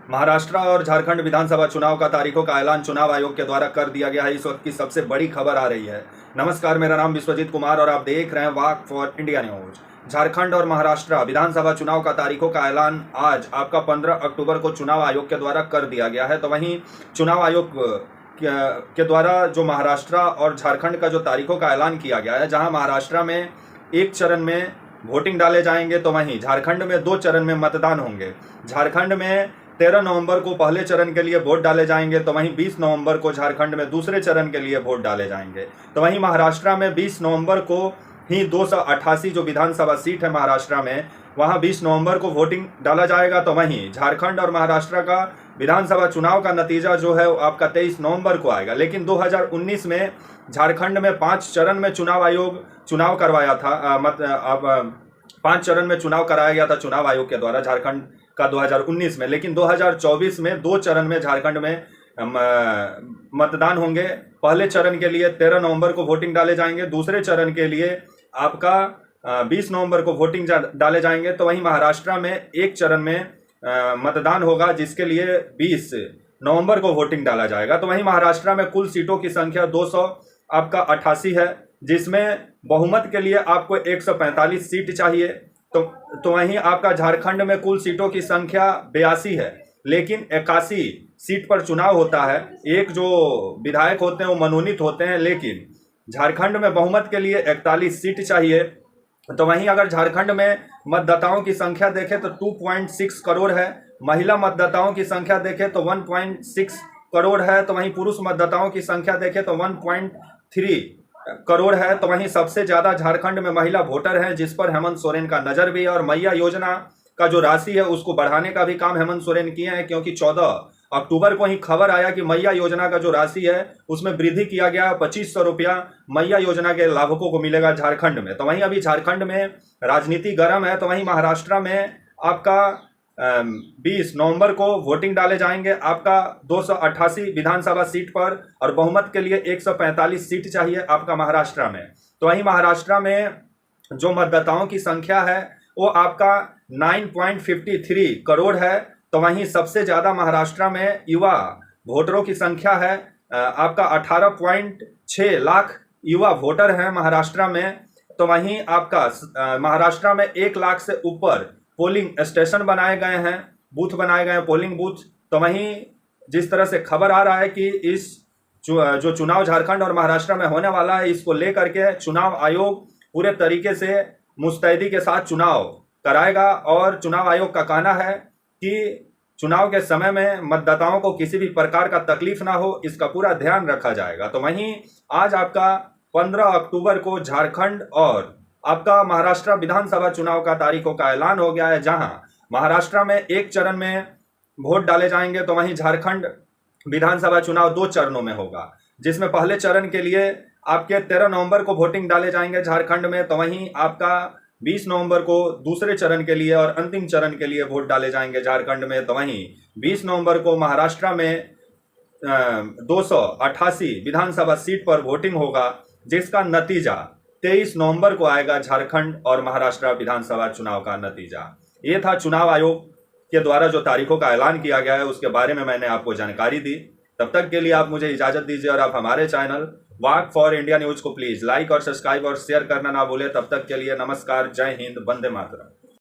महाराष्ट्र और झारखंड विधानसभा चुनाव का तारीखों का ऐलान चुनाव आयोग के द्वारा कर दिया गया है। इस वक्त की सबसे बड़ी खबर आ रही है। नमस्कार, मेरा नाम विश्वजीत कुमार और आप देख रहे हैं वाक फॉर इंडिया न्यूज। झारखंड और महाराष्ट्र विधानसभा चुनाव का तारीखों का ऐलान आज आपका 15 अक्टूबर को चुनाव आयोग के द्वारा कर दिया गया है। तो वहीं चुनाव आयोग के द्वारा जो महाराष्ट्र और झारखंड का जो तारीखों का ऐलान किया गया है, जहां महाराष्ट्र में एक चरण में वोटिंग डाले जाएंगे तो वहीं झारखंड में 2 चरण में मतदान होंगे। झारखंड में 13 नवंबर को पहले चरण के लिए वोट डाले जाएंगे तो वहीं 20 नवंबर को झारखंड में दूसरे चरण के लिए वोट डाले जाएंगे। तो वहीं महाराष्ट्र में 20 नवंबर को ही 288 जो विधानसभा सीट है महाराष्ट्र में, वहां 20 नवंबर को वोटिंग डाला जाएगा। तो वहीं झारखंड और महाराष्ट्र का विधानसभा चुनाव का नतीजा जो है आपका 23 नवंबर को आएगा। लेकिन 2019 में झारखंड में 5 चरण में चुनाव आयोग चुनाव करवाया था। 5 चरण में चुनाव कराया गया था चुनाव आयोग के द्वारा झारखंड का 2019 में। लेकिन 2024 में 2 चरण में झारखंड में मतदान होंगे। पहले चरण के लिए 13 नवंबर को वोटिंग डाले जाएंगे, दूसरे चरण के लिए आपका 20 नवंबर को वोटिंग डाले जाएंगे। तो वहीं महाराष्ट्र में एक चरण में मतदान होगा जिसके लिए 20 नवंबर को वोटिंग डाला जाएगा। तो वहीं महाराष्ट्र में कुल सीटों की संख्या 288 है, जिसमें बहुमत के लिए आपको 145 सीट चाहिए। तो वहीं आपका झारखंड में कुल सीटों की संख्या 82 है, लेकिन 81 सीट पर चुनाव होता है। एक जो विधायक होते हैं वो मनोनीत होते हैं, लेकिन झारखंड में बहुमत के लिए 41 सीट चाहिए। तो वहीं अगर झारखंड में मतदाताओं की संख्या देखें तो 2.6 करोड़ है, महिला मतदाताओं की संख्या देखें तो 1.6 करोड़ है, तो वहीं पुरुष मतदाताओं की संख्या देखें तो 1.3 करोड़ है। तो वहीं सबसे ज्यादा झारखंड में महिला वोटर हैं, जिस पर हेमंत सोरेन का नजर भी है। और मैया योजना का जो राशि है उसको बढ़ाने का भी काम हेमंत सोरेन किए हैं, क्योंकि 14 अक्टूबर को ही खबर आया कि मैया योजना का जो राशि है उसमें वृद्धि किया गया। 2500 रुपया मैया योजना के लाभुकों को मिलेगा झारखंड में। तो वहीं अभी झारखंड में राजनीति गर्म है। तो वहीं महाराष्ट्र में आपका 20 नवंबर को वोटिंग डाले जाएंगे आपका 288 विधानसभा सीट पर, और बहुमत के लिए 145 सीट चाहिए आपका महाराष्ट्र में। तो वहीं महाराष्ट्र में जो मतदाताओं की संख्या है वो आपका 9.53 करोड़ है। तो वहीं सबसे ज्यादा महाराष्ट्र में युवा वोटरों की संख्या है आपका 18.6 लाख युवा वोटर हैं महाराष्ट्र में। तो वहीं आपका महाराष्ट्र में 1 लाख से ऊपर पोलिंग स्टेशन बनाए गए हैं, बूथ बनाए गए हैं, पोलिंग बूथ। तो वहीं जिस तरह से खबर आ रहा है कि इस जो चुनाव झारखंड और महाराष्ट्र में होने वाला है, इसको लेकर के चुनाव आयोग पूरे तरीके से मुस्तैदी के साथ चुनाव कराएगा। और चुनाव आयोग का कहना है कि चुनाव के समय में मतदाताओं को किसी भी प्रकार का तकलीफ ना हो, इसका पूरा ध्यान रखा जाएगा। तो वहीं आज आपका 15 अक्टूबर को झारखंड और आपका महाराष्ट्र विधानसभा चुनाव का तारीखों का ऐलान हो गया है, जहां महाराष्ट्र में एक चरण में वोट डाले जाएंगे तो वहीं झारखंड विधानसभा चुनाव 2 चरणों में होगा, जिसमें पहले चरण के लिए आपके 13 नवंबर को वोटिंग डाले जाएंगे झारखंड में। तो वहीं आपका 20 नवंबर को दूसरे चरण के लिए और अंतिम चरण के लिए वोट डाले जाएंगे झारखंड में। तो वहीं 20 नवंबर को महाराष्ट्र में 288 विधानसभा सीट पर वोटिंग होगा, जिसका नतीजा 23 नवंबर को आएगा झारखंड और महाराष्ट्र विधानसभा चुनाव का नतीजा। ये था चुनाव आयोग के द्वारा जो तारीखों का ऐलान किया गया है, उसके बारे में मैंने आपको जानकारी दी। तब तक के लिए आप मुझे इजाजत दीजिए और आप हमारे channel walk for India news को प्लीज लाइक और सब्सक्राइब और शेयर करना ना भूलें। तब तक के लिए नमस्कार, जय हिंद, वंदे मातरम।